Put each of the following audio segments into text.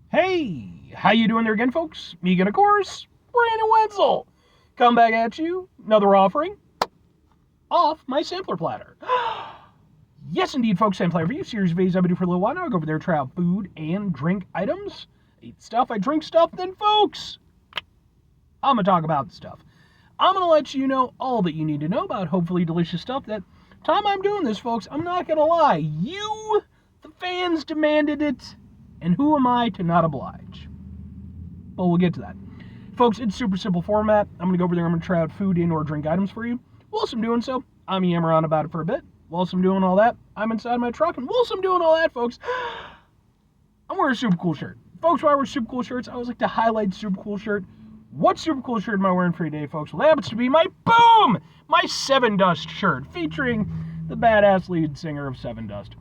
Hey, how you doing there again, folks? Me again, of course, Brandon Wenzel. Come back at you, another offering off my sampler platter. Yes, indeed, folks, sampler for you. Series of videos I've been doing for a little while now. I go over there, try out food and drink items. I eat stuff, I drink stuff, then, folks, I'm going to talk about the stuff. I'm going to let you know all that you need to know about hopefully delicious stuff. That time I'm doing this, folks, I'm not going to lie. You, the fans, demanded it, and who am I to not oblige? Well, we'll get to that. Folks, it's super simple format. I'm going to go over there, I'm going to try out food and or drink items for you. Whilst I'm doing so, I'm yammering on about it for a bit. Whilst I'm doing all that, I'm inside my truck, and whilst I'm doing all that, folks, I'm wearing a super cool shirt. Folks, why I wear super cool shirts? I always like to highlight super cool shirt. What super cool shirt am I wearing for today, folks? Well, it happens to be my Seven Dust shirt, featuring the badass lead singer of Seven Dust.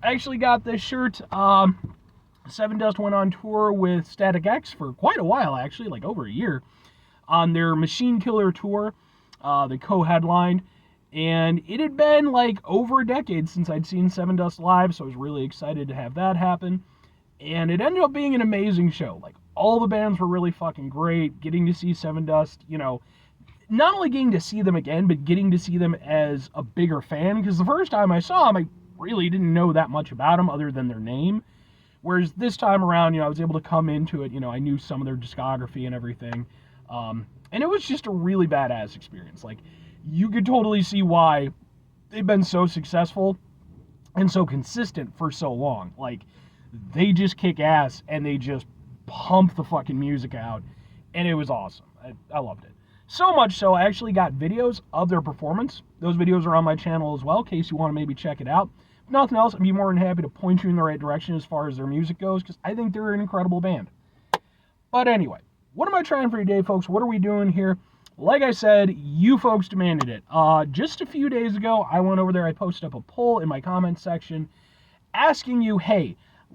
I actually got this shirt, Seven Dust went on tour with Static X for quite a while, actually, like over a year, on their Machine Killer tour. They co-headlined, and it had been like over a decade since I'd seen Seven Dust live, so I was really excited to have that happen. And it ended up being an amazing show. Like, all the bands were really fucking great. Getting to see Seven Dust, not only getting to see them again, but getting to see them as a bigger fan, because the first time I saw them, I really didn't know that much about them other than their name. Whereas this time around, I was able to come into it, I knew some of their discography and everything. And it was just a really badass experience. Like, you could totally see why they've been so successful and so consistent for so long. Like, they just kick ass and they just pump the fucking music out. And it was awesome. I loved it. So much so, I actually got videos of their performance. Those videos are on my channel as well, in case you want to maybe check it out. If nothing else, I'd be more than happy to point you in the right direction as far as their music goes, because I think they're an incredible band. But anyway, what am I trying for today, folks? What are we doing here? Like I said, you folks demanded it. Just a few days ago, I went over there, I posted up a poll in my comments section asking you, hey,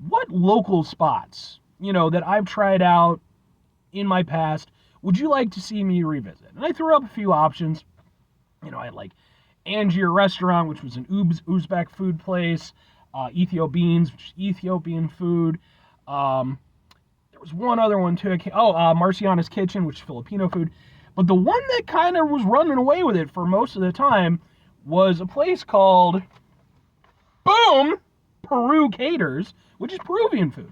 what local spots, that I've tried out in my past, would you like to see me revisit? And I threw up a few options. I had like Angier Restaurant, which was an Uzbek food place, Ethio Beans, which is Ethiopian food. There was one other one too. Marciana's Kitchen, which is Filipino food. But the one that kind of was running away with it for most of the time was a place called Peru Caters, which is Peruvian food.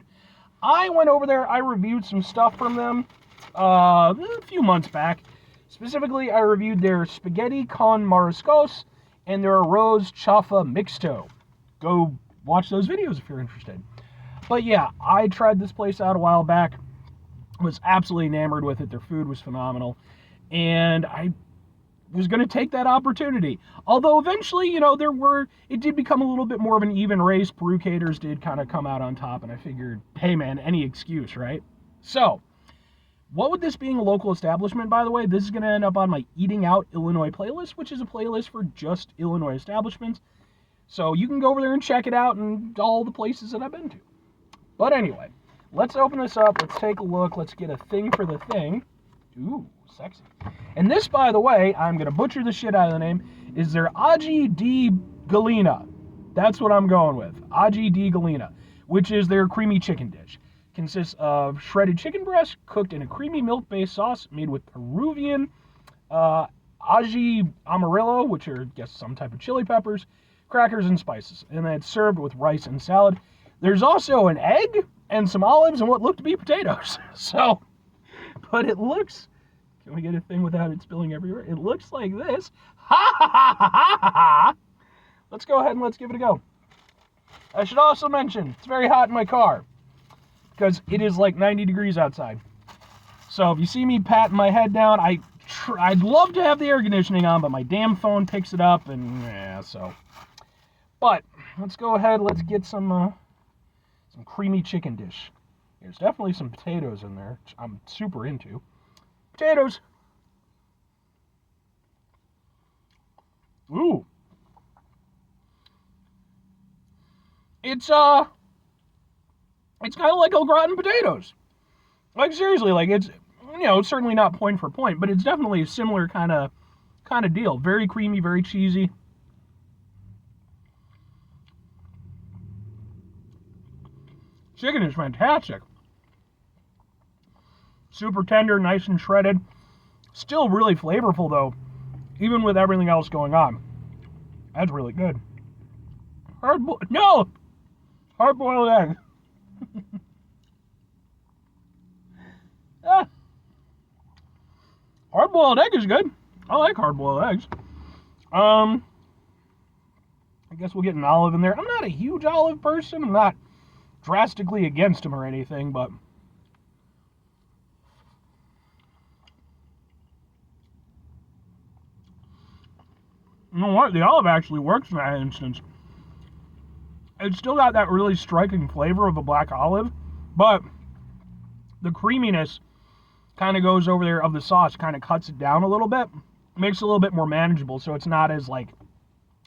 I went over there, I reviewed some stuff from them a few months back. Specifically, I reviewed their spaghetti con mariscos and their arroz chafa mixto. Go watch those videos if you're interested. But yeah, I tried this place out a while back. Was absolutely enamored with it. Their food was phenomenal. And I was going to take that opportunity. Although eventually, it did become a little bit more of an even race. Peru Caters did kind of come out on top, and I figured, hey man, any excuse, right? So, what with this being a local establishment, by the way, this is going to end up on my Eating Out Illinois playlist, which is a playlist for just Illinois establishments. So you can go over there and check it out and all the places that I've been to. But anyway, let's open this up. Let's take a look. Let's get a thing for the thing. Ooh, sexy. And this, by the way, I'm going to butcher the shit out of the name, is their Aji di Gallina. That's what I'm going with. Aji di Gallina, which is their creamy chicken dish. Consists of shredded chicken breast cooked in a creamy milk-based sauce made with Peruvian ají amarillo, which are, I guess, some type of chili peppers, crackers, and spices. And then it's served with rice and salad. There's also an egg and some olives and what look to be potatoes. So, but it looks, can we get a thing without it spilling everywhere? It looks like this. Ha ha ha ha ha ha! Let's go ahead and let's give it a go. I should also mention, it's very hot in my car, because it is like 90 degrees outside. So if you see me patting my head down, I'd love to have the air conditioning on, but my damn phone picks it up, and yeah, so. But let's go ahead, let's get some creamy chicken dish. There's definitely some potatoes in there, which I'm super into. Potatoes. Ooh. It's kind of like au gratin potatoes. Like, seriously, like, it's, it's certainly not point for point, but it's definitely a similar kind of deal. Very creamy, very cheesy. Chicken is fantastic. Super tender, nice and shredded. Still really flavorful though, even with everything else going on. That's really good. Hard-boiled egg. Ah, hard-boiled egg is good. I like hard-boiled eggs. I guess we'll get an olive in there. I'm not a huge olive person. I'm not drastically against them or anything, but you know what? The olive actually works in that instance. It's still got that really striking flavor of a black olive, but the creaminess kind of goes over there of the sauce, kind of cuts it down a little bit, makes it a little bit more manageable, so it's not as like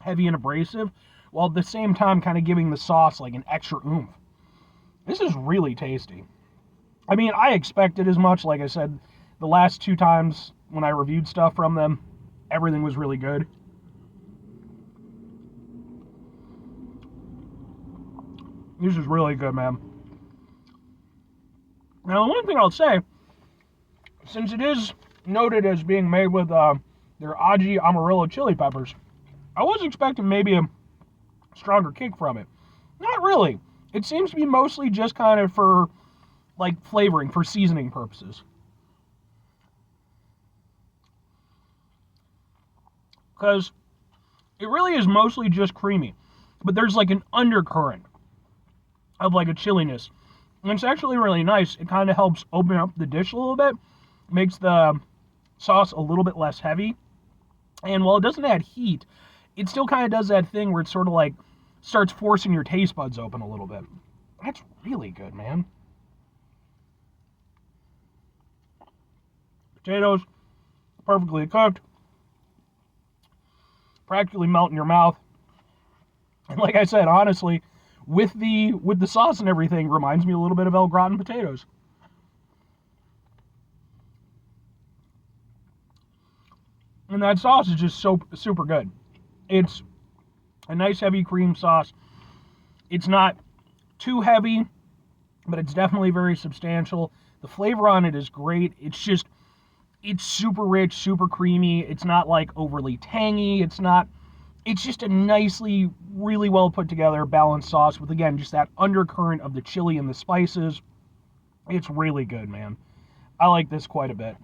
heavy and abrasive, while at the same time kind of giving the sauce like an extra oomph. This is really tasty. I mean, I expected as much. Like I said, the last 2 times when I reviewed stuff from them, everything was really good. This is really good, man. Now, the one thing I'll say, since it is noted as being made with their Aji Amarillo chili peppers, I was expecting maybe a stronger kick from it. Not really. It seems to be mostly just kind of for, like, flavoring, for seasoning purposes. Because it really is mostly just creamy. But there's, like, an undercurrent of, like, a chilliness. And it's actually really nice. It kind of helps open up the dish a little bit. Makes the sauce a little bit less heavy. And while it doesn't add heat, it still kind of does that thing where it sort of, like, starts forcing your taste buds open a little bit. That's really good, man. Potatoes, perfectly cooked. Practically melt in your mouth. And like I said, honestly, with the sauce and everything, reminds me a little bit of El Gratin potatoes. And that sauce is just so super good. It's a nice heavy cream sauce. It's not too heavy, but it's definitely very substantial. The flavor on it is great. It's super rich, super creamy. It's not like overly tangy. It's just a nicely, really well put together, balanced sauce with, again, just that undercurrent of the chili and the spices. It's really good, man. I like this quite a bit.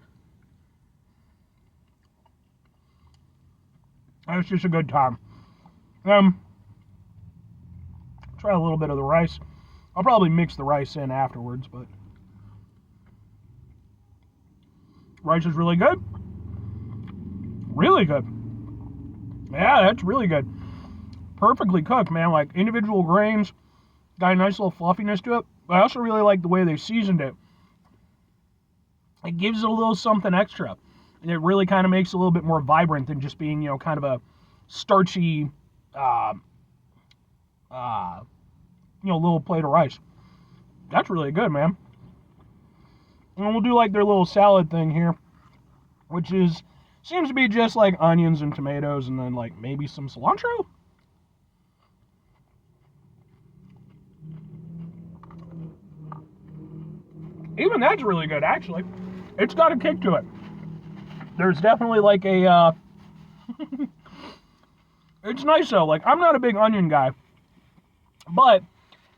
It's just a good time. Try a little bit of the rice. I'll probably mix the rice in afterwards, but rice is really good. Really good. Yeah, that's really good. Perfectly cooked, man. Like, individual grains, got a nice little fluffiness to it. But I also really like the way they seasoned it. It gives it a little something extra. And it really kind of makes it a little bit more vibrant than just being, kind of a starchy, little plate of rice. That's really good, man. And we'll do like their little salad thing here, which seems to be just like onions and tomatoes and then like maybe some cilantro. Even that's really good, actually. It's got a kick to it. There's definitely like a, it's nice though. Like, I'm not a big onion guy, but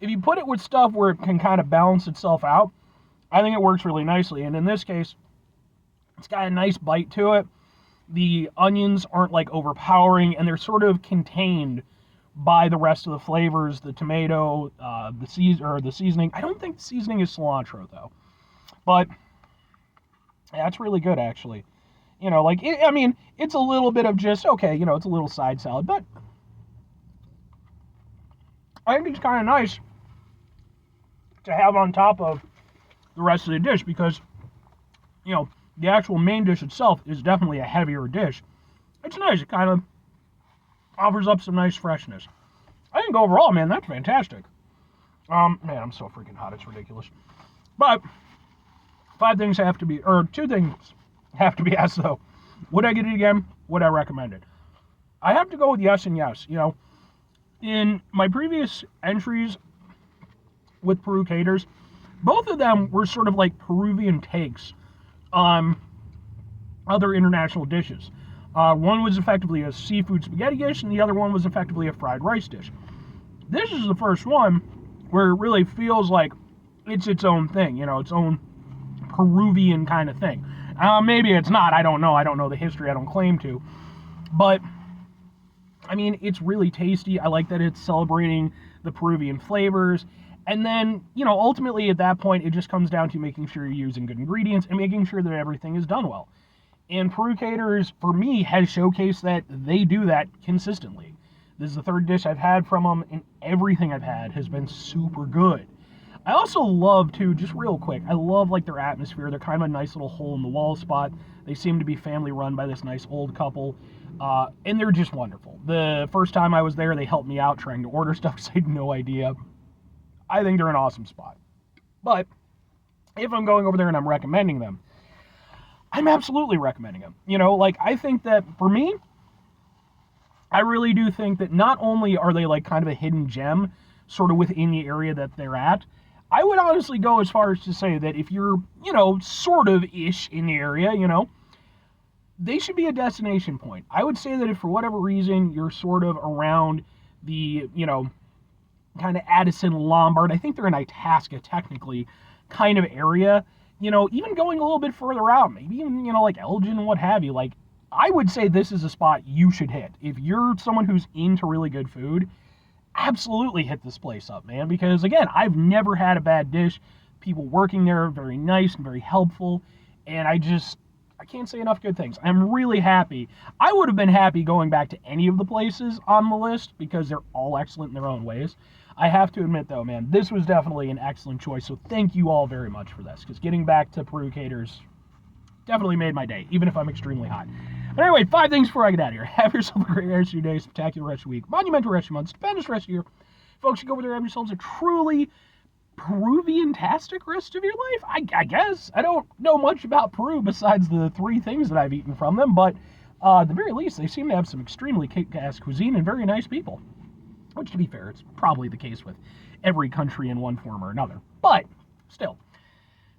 if you put it with stuff where it can kind of balance itself out, I think it works really nicely. And in this case, it's got a nice bite to it. The onions aren't like overpowering, and they're sort of contained by the rest of the flavors, the tomato, the seasoning. I don't think the seasoning is cilantro though, but yeah, it's really good actually. It's a little bit of just, okay, it's a little side salad, but I think it's kind of nice to have on top of the rest of the dish because, the actual main dish itself is definitely a heavier dish. It's nice. It kind of offers up some nice freshness. I think overall, man, that's fantastic. Man, I'm so freaking hot. It's ridiculous. But 2 things have to be asked, though. Would I get it again? Would I recommend it? I have to go with yes and yes. In my previous entries with Peru Caters, both of them were sort of like Peruvian takes on other international dishes. One was effectively a seafood spaghetti dish, and the other one was effectively a fried rice dish. This is the first one where it really feels like it's its own thing, its own Peruvian kind of thing. Maybe it's not, I don't know. I don't know the history, I don't claim to. But, I mean, it's really tasty. I like that it's celebrating the Peruvian flavors. And then, ultimately at that point, it just comes down to making sure you're using good ingredients and making sure that everything is done well. And Peru Caters, for me, has showcased that they do that consistently. This is the third dish I've had from them, and everything I've had has been super good. I also love, too, just real quick, I love, like, their atmosphere. They're kind of a nice little hole-in-the-wall spot. They seem to be family-run by this nice old couple, and they're just wonderful. The first time I was there, they helped me out trying to order stuff because I had no idea. I think they're an awesome spot. But if I'm going over there and I'm recommending them, I'm absolutely recommending them. I think that, for me, I really do think that not only are they, like, kind of a hidden gem sort of within the area that they're at, I would honestly go as far as to say that if you're, sort of ish in the area, they should be a destination point. I would say that if for whatever reason you're sort of around the, kind of Addison, Lombard, I think they're in Itasca technically, kind of area, even going a little bit further out, maybe even, like Elgin and what have you, like, I would say this is a spot you should hit. If you're someone who's into really good food, absolutely hit this place up, man, because again, I've never had a bad dish. People working there are very nice and very helpful, and I can't say enough good things. I'm really happy. I would have been happy going back to any of the places on the list because they're all excellent in their own ways. I have to admit, though, man, this was definitely an excellent choice, so thank you all very much for this, because getting back to Peru Caters definitely made my day, even if I'm extremely hot. But anyway, 5 things before I get out of here. Have yourself a great rest of your day, spectacular rest of your week, monumental rest of your month, stupendous rest of your year. Folks, you go over there and have yourselves a truly Peruvian-tastic rest of your life, I guess. I don't know much about Peru besides the 3 things that I've eaten from them, but at the very least, they seem to have some extremely kick-ass cuisine and very nice people. Which, to be fair, it's probably the case with every country in one form or another. But, still.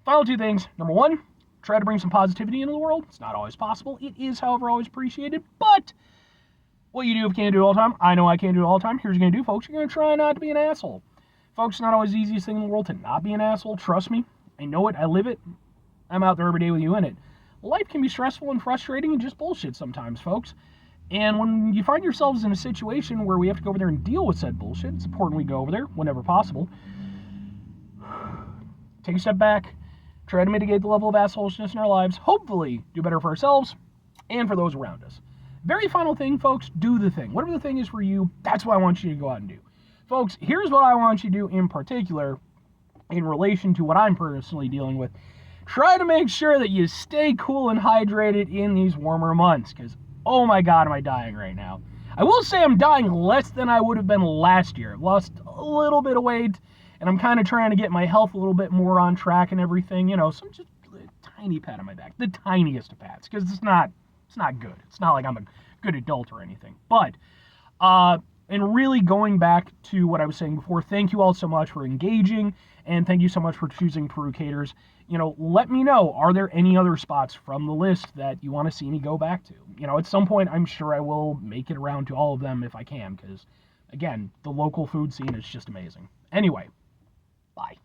Final 2 things. Number 1, try to bring some positivity into the world. It's not always possible. It is, however, always appreciated. But what you do if you can't do it all the time, I know I can't do it all the time. Here's what you're going to do, folks. You're going to try not to be an asshole. Folks, it's not always the easiest thing in the world to not be an asshole. Trust me. I know it. I live it. I'm out there every day with you in it. Life can be stressful and frustrating and just bullshit sometimes, folks. And when you find yourselves in a situation where we have to go over there and deal with said bullshit, it's important we go over there whenever possible. Take a step back. Try to mitigate the level of assholishness in our lives. Hopefully, do better for ourselves and for those around us. Very final thing, folks, do the thing. Whatever the thing is for you, that's what I want you to go out and do. Folks, here's what I want you to do in particular in relation to what I'm personally dealing with. Try to make sure that you stay cool and hydrated in these warmer months, because, oh my God, am I dying right now. I will say I'm dying less than I would have been last year. I've lost a little bit of weight, and I'm kind of trying to get my health a little bit more on track and everything, so just a tiny pat on my back. The tiniest of pats, because it's not good. It's not like I'm a good adult or anything. But, and really going back to what I was saying before, thank you all so much for engaging, and thank you so much for choosing Peru Caters. Let me know, are there any other spots from the list that you want to see me go back to? At some point, I'm sure I will make it around to all of them if I can, because, again, the local food scene is just amazing. Anyway, bye.